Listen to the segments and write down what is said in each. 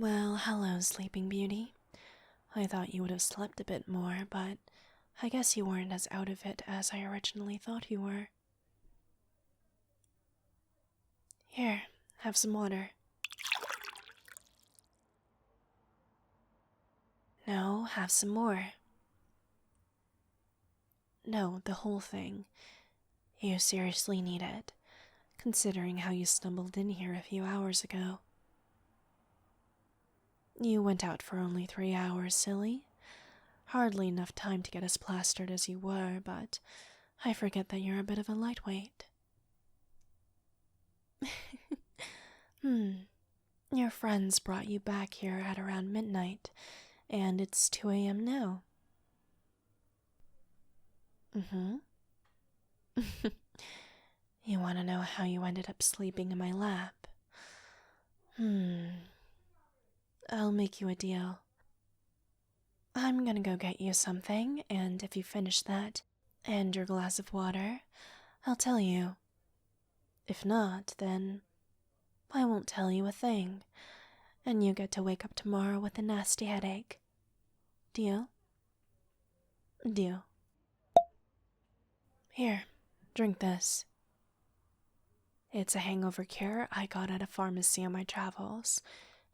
Well, hello, Sleeping Beauty. I thought you would have slept a bit more, but I guess you weren't as out of it as I originally thought you were. Here, have some water. No, have some more. No, the whole thing. You seriously need it, considering how you stumbled in here a few hours ago. You went out for only 3 hours, silly. Hardly enough time to get as plastered as you were, but I forget that you're a bit of a lightweight. Your friends brought you back here at around midnight, and it's 2 a.m. now. You want to know how you ended up sleeping in my lap? I'll make you a deal. I'm gonna go get you something, and if you finish that, and your glass of water, I'll tell you. If not, then I won't tell you a thing, and you get to wake up tomorrow with a nasty headache. Deal? Deal. Here, drink this. It's a hangover cure I got at a pharmacy on my travels.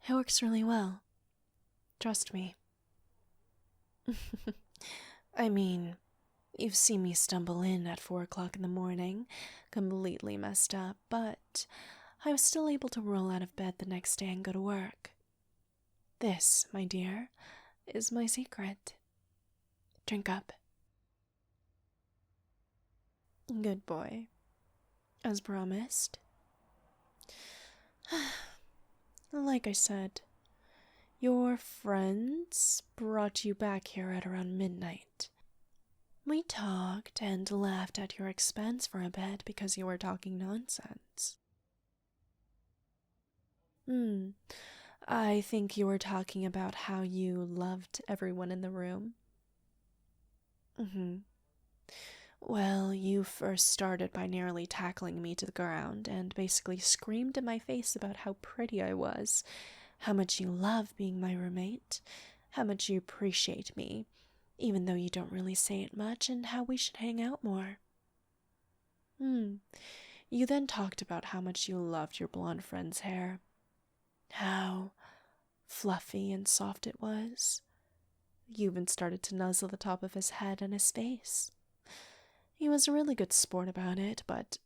It works really well. Trust me. I mean, you've seen me stumble in at 4 o'clock in the morning, completely messed up, but I was still able to roll out of bed the next day and go to work. This, my dear, is my secret. Drink up. Good boy. As promised. Like I said, your friends brought you back here at around midnight. We talked and laughed at your expense for a bit because you were talking nonsense. I think you were talking about how you loved everyone in the room. Well, you first started by nearly tackling me to the ground and basically screamed in my face about how pretty I was, how much you love being my roommate, how much you appreciate me, even though you don't really say it much, and how we should hang out more. You then talked about how much you loved your blonde friend's hair, how fluffy and soft it was. You even started to nuzzle the top of his head and his face. He was a really good sport about it, but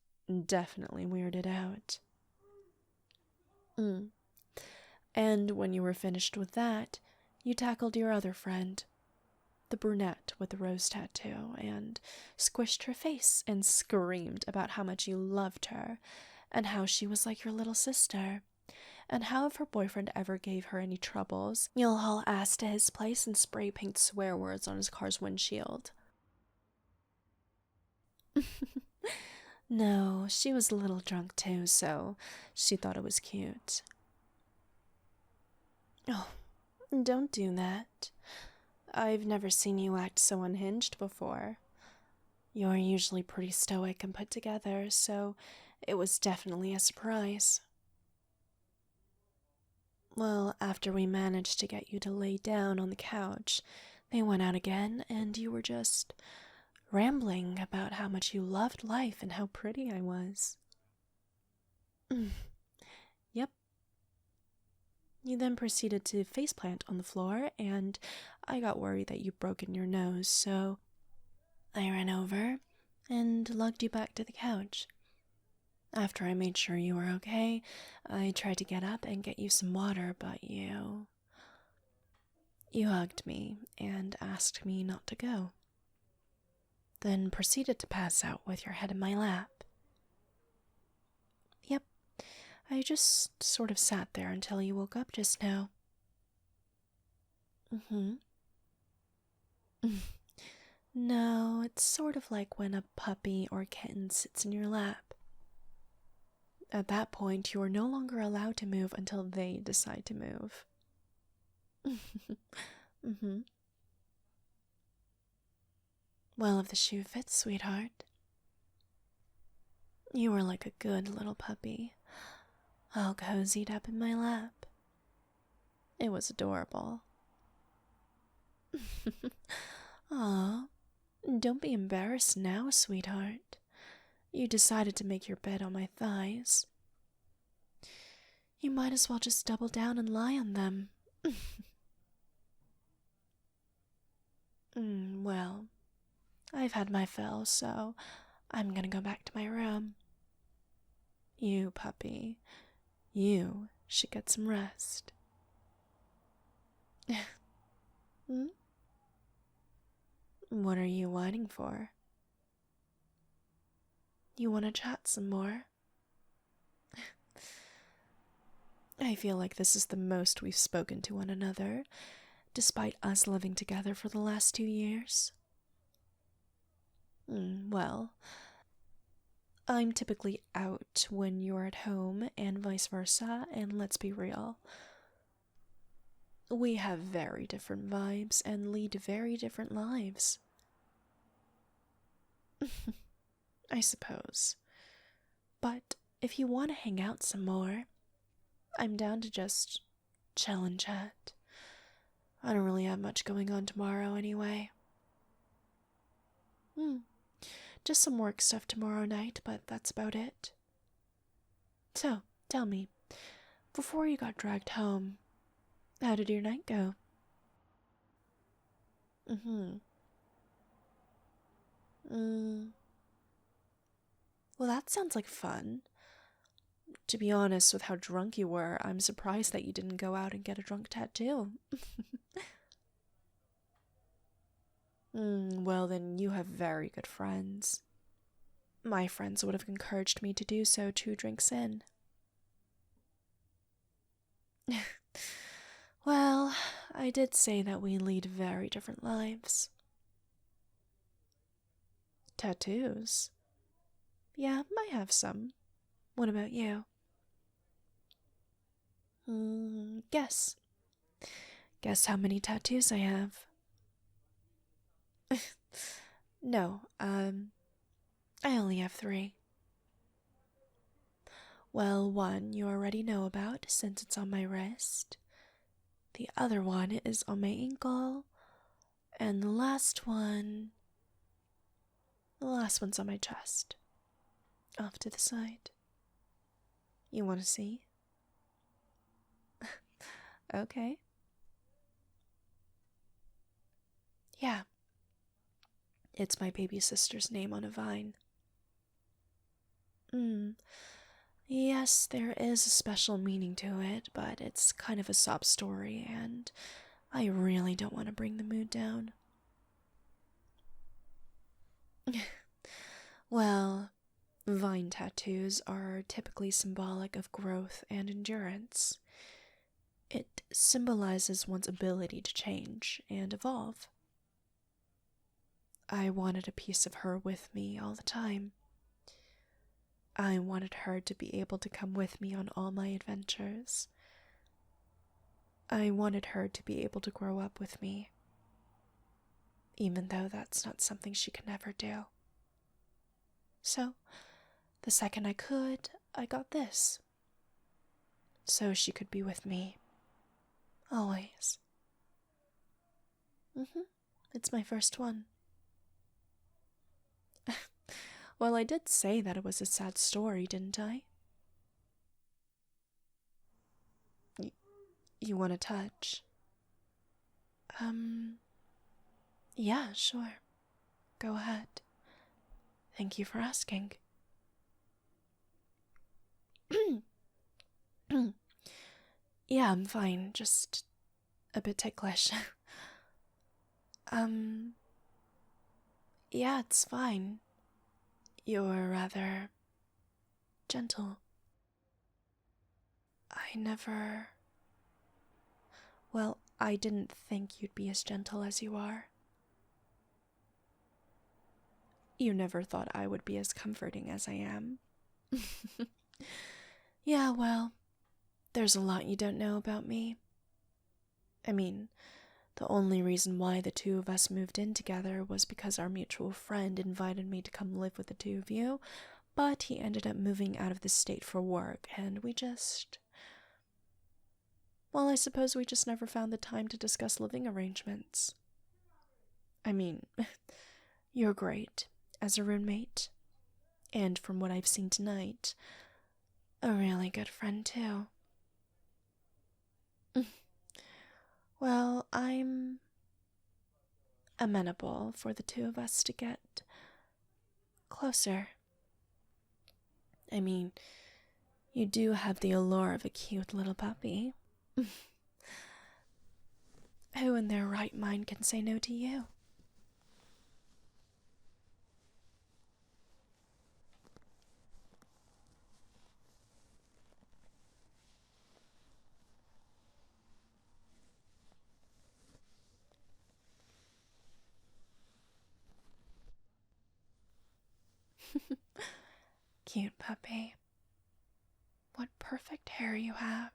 definitely weirded out. And when you were finished with that, you tackled your other friend, the brunette with the rose tattoo, and squished her face and screamed about how much you loved her, and how she was like your little sister, and how if her boyfriend ever gave her any troubles, you'll haul ass to his place and spray paint swear words on his car's windshield. No, she was a little drunk too, so she thought it was cute. Oh, don't do that. I've never seen you act so unhinged before. You're usually pretty stoic and put together, so it was definitely a surprise. Well, after we managed to get you to lay down on the couch, they went out again, and you were just rambling about how much you loved life and how pretty I was. Yep. You then proceeded to faceplant on the floor, and I got worried that you'd broken your nose, so I ran over and lugged you back to the couch. After I made sure you were okay, I tried to get up and get you some water, but you hugged me and asked me not to go. Then proceeded to pass out with your head in my lap. Yep, I just sort of sat there until you woke up just now. No, it's sort of like when a puppy or kitten sits in your lap. At that point, you are no longer allowed to move until they decide to move. Well, if the shoe fits, sweetheart. You were like a good little puppy, all cozied up in my lap. It was adorable. Aw, don't be embarrassed now, sweetheart. You decided to make your bed on my thighs. You might as well just double down and lie on them. Well, I've had my fill, so I'm gonna go back to my room. You, puppy, you should get some rest. Hmm? What are you waiting for? You want to chat some more? I feel like this is the most we've spoken to one another, despite us living together for the last 2 years. Well, I'm typically out when you're at home and vice versa, and let's be real. We have very different vibes and lead very different lives. I suppose. But if you want to hang out some more, I'm down to just chill and chat. I don't really have much going on tomorrow anyway. Just some work stuff tomorrow night, but that's about it. So, tell me, before you got dragged home, how did your night go? Well, that sounds like fun. To be honest, with how drunk you were, I'm surprised that you didn't go out and get a drunk tattoo. Well, then you have very good friends. My friends would have encouraged me to do so 2 drinks in. Well, I did say that we lead very different lives. Tattoos? Yeah, I have some. What about you? Guess. Guess how many tattoos I have. No, I only have 3. Well, one you already know about since it's on my wrist. The other one is on my ankle. And the last one's on my chest. Off to the side. You want to see? Okay. Yeah. It's my baby sister's name on a vine. Yes, there is a special meaning to it, but it's kind of a sob story, and I really don't want to bring the mood down. Well, vine tattoos are typically symbolic of growth and endurance. It symbolizes one's ability to change and evolve. I wanted a piece of her with me all the time. I wanted her to be able to come with me on all my adventures. I wanted her to be able to grow up with me, even though that's not something she can ever do. So, the second I could, I got this. So she could be with me. Always. It's my first one. Well, I did say that it was a sad story, didn't I? You want to touch? Yeah, sure. Go ahead. Thank you for asking. Yeah, I'm fine, just a bit ticklish. Yeah, it's fine. You're rather gentle. Well, I didn't think you'd be as gentle as you are. You never thought I would be as comforting as I am. Yeah, well, there's a lot you don't know about me. I mean, the only reason why the 2 of us moved in together was because our mutual friend invited me to come live with the 2 of you, but he ended up moving out of the state for work, and we just... Well, I suppose we just never found the time to discuss living arrangements. I mean, you're great as a roommate, and from what I've seen tonight, a really good friend too. Well, I'm amenable for the two of us to get closer. I mean, you do have the allure of a cute little puppy. Who in their right mind can say no to you? Cute puppy. What perfect hair you have.